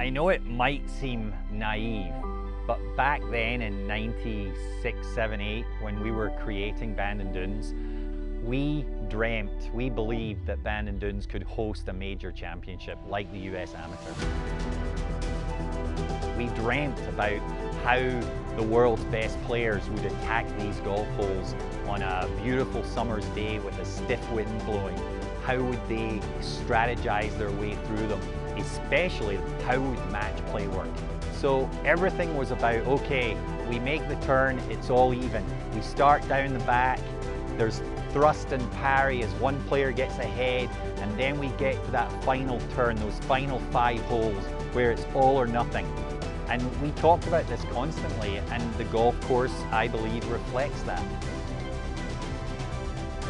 I know it might seem naive, but back then in 96, 7, 8, when we were creating Bandon Dunes, we believed that Bandon Dunes could host a major championship like the US Amateur. We dreamt about how the world's best players would attack these golf holes on a beautiful summer's day with a stiff wind blowing. How would they strategize their way through them? Especially, how would match play work? So everything was about, okay, we make the turn, it's all even. We start down the back, there's thrust and parry as one player gets ahead, and then we get to that final turn, those final 5 holes where it's all or nothing. And we talked about this constantly, and the golf course, I believe, reflects that.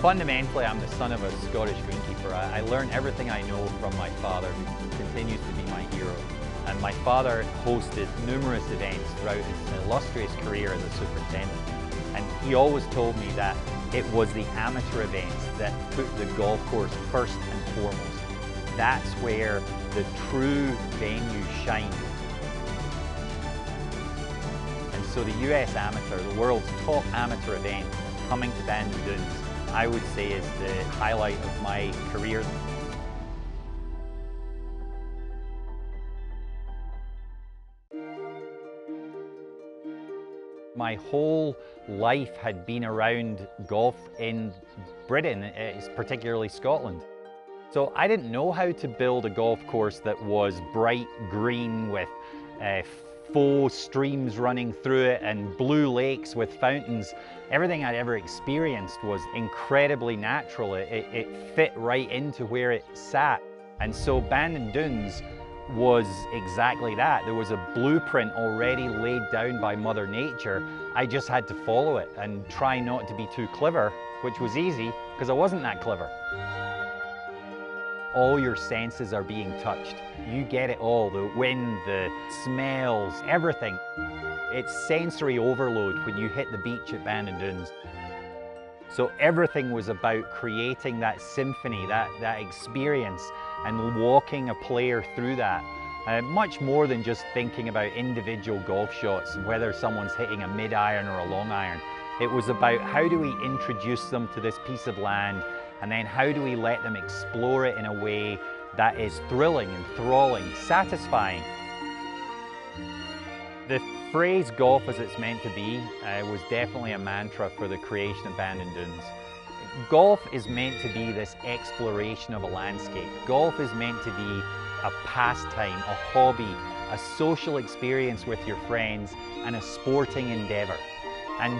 Fundamentally, I'm the son of a Scottish greenkeeper. I learned everything I know from my father, who continues to be my hero. And my father hosted numerous events throughout his illustrious career as a superintendent. And he always told me that it was the amateur events that put the golf course first and foremost. That's where the true venue shines. And so the US Amateur, the world's top amateur event, coming to Bandon Dunes, I would say is the highlight of my career. My whole life had been around golf in Britain, particularly Scotland. So I didn't know how to build a golf course that was bright green with faux streams running through it and blue lakes with fountains. Everything I'd ever experienced was incredibly natural. It fit right into where it sat. And so Bandon Dunes was exactly that. There was a blueprint already laid down by Mother Nature. I just had to follow it and try not to be too clever, which was easy because I wasn't that clever. All your senses are being touched. You get it all, the wind, the smells, everything. It's sensory overload when you hit the beach at Bandon Dunes. So everything was about creating that symphony, that experience, and walking a player through that. Much more than just thinking about individual golf shots, whether someone's hitting a mid-iron or a long iron. It was about how do we introduce them to this piece of land, and then how do we let them explore it in a way that is thrilling, enthralling, satisfying. The phrase golf as it's meant to be was definitely a mantra for the creation of Bandon Dunes. Golf is meant to be this exploration of a landscape. Golf is meant to be a pastime, a hobby, a social experience with your friends, and a sporting endeavor. And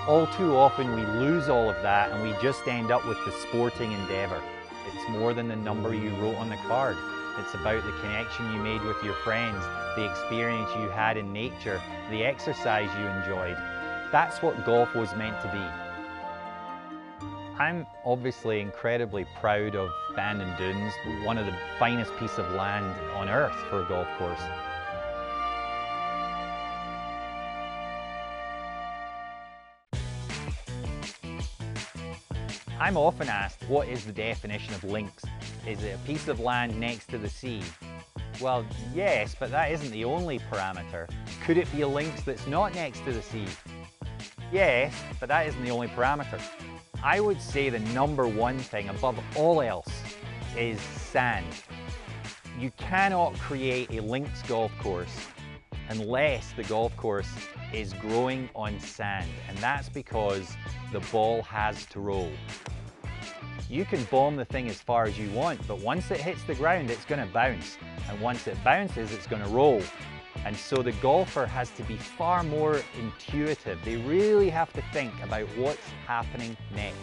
all too often we lose all of that and we just end up with the sporting endeavor. It's more than the number you wrote on the card. It's about the connection you made with your friends, the experience you had in nature, the exercise you enjoyed. That's what golf was meant to be. I'm obviously incredibly proud of Bandon Dunes, one of the finest pieces of land on earth for a golf course. I'm often asked, what is the definition of links? Is it a piece of land next to the sea? Well, yes, but that isn't the only parameter. Could it be a links that's not next to the sea? Yes, but that isn't the only parameter. I would say the number one thing above all else is sand. You cannot create a links golf course unless the golf course is growing on sand, and that's because the ball has to roll. You can bomb the thing as far as you want, but once it hits the ground, it's going to bounce. And once it bounces, it's going to roll. And so the golfer has to be far more intuitive. They really have to think about what's happening next.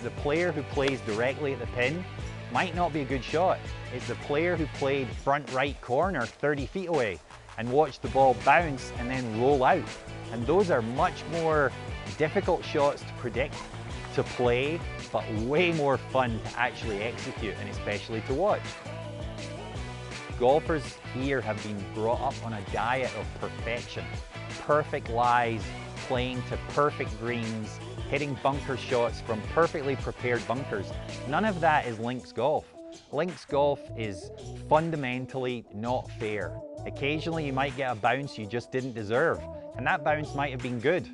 The player who plays directly at the pin might not be a good shot. It's the player who played front right corner 30 feet away and watched the ball bounce and then roll out. And those are much more difficult shots to predict, to play, but way more fun to actually execute and especially to watch. Golfers here have been brought up on a diet of perfection. Perfect lies, playing to perfect greens, hitting bunker shots from perfectly prepared bunkers. None of that is links golf. Links golf is fundamentally not fair. Occasionally you might get a bounce you just didn't deserve, and that bounce might have been good.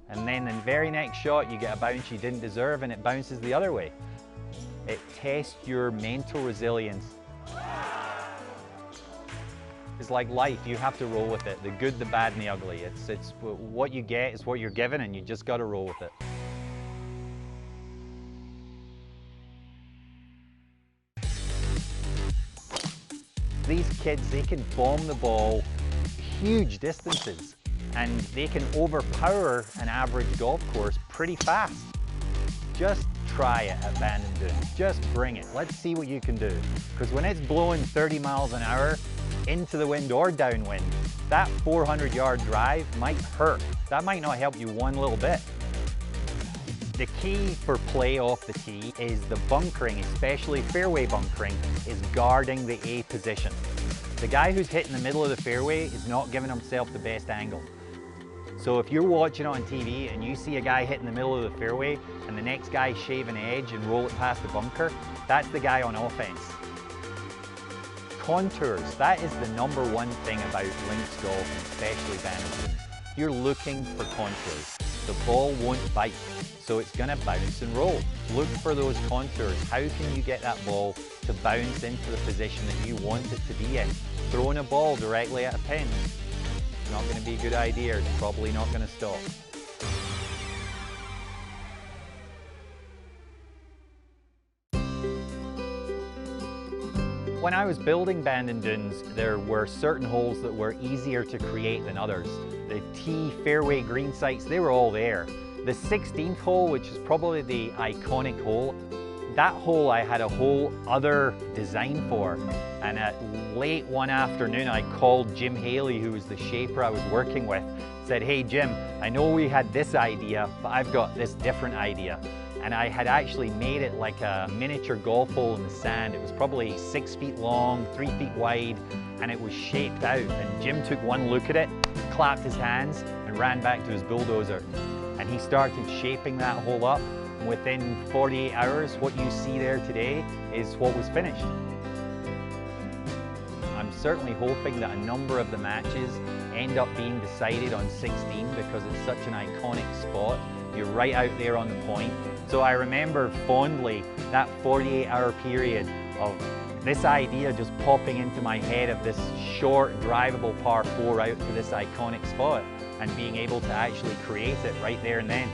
And then the very next shot you get a bounce you didn't deserve and it bounces the other way. It tests your mental resilience. It's like life, you have to roll with it. The good, the bad, and the ugly. It's what you get is what you're given, and you just got to roll with it. These kids, they can bomb the ball huge distances, and they can overpower an average golf course pretty fast. Just try it at Bandon Dunes. Just bring it. Let's see what you can do. Because when it's blowing 30 miles an hour into the wind or downwind, that 400-yard drive might hurt. That might not help you one little bit. The key for play off the tee is the bunkering, especially fairway bunkering, is guarding the A position. The guy who's hitting the middle of the fairway is not giving himself the best angle. So if you're watching on TV and you see a guy hitting the middle of the fairway and the next guy shave an edge and roll it past the bunker, that's the guy on offense. Contours, that is the #1 thing about links golf, especially Bandon Dunes. You're looking for contours. The ball won't bite, so it's going to bounce and roll. Look for those contours. How can you get that ball to bounce into the position that you want it to be in? Throwing a ball directly at a pin, not going to be a good idea. It's probably not going to stop. When I was building Bandon Dunes, there were certain holes that were easier to create than others. The tee, fairway, green sites, they were all there. The 16th hole, which is probably the iconic hole, that hole I had a whole other design for. And at late one afternoon, I called Jim Haley, who was the shaper I was working with, said, "Hey Jim, I know we had this idea, but I've got this different idea." And I had actually made it like a miniature golf hole in the sand. It was probably 6 feet long, 3 feet wide, and it was shaped out. And Jim took one look at it, clapped his hands, and ran back to his bulldozer. And he started shaping that hole up. Within 48 hours, what you see there today is what was finished. I'm certainly hoping that a number of the matches end up being decided on 16 because it's such an iconic spot. You're right out there on the point. So I remember fondly that 48-hour period of this idea just popping into my head of this short, drivable par 4 out to this iconic spot and being able to actually create it right there and then.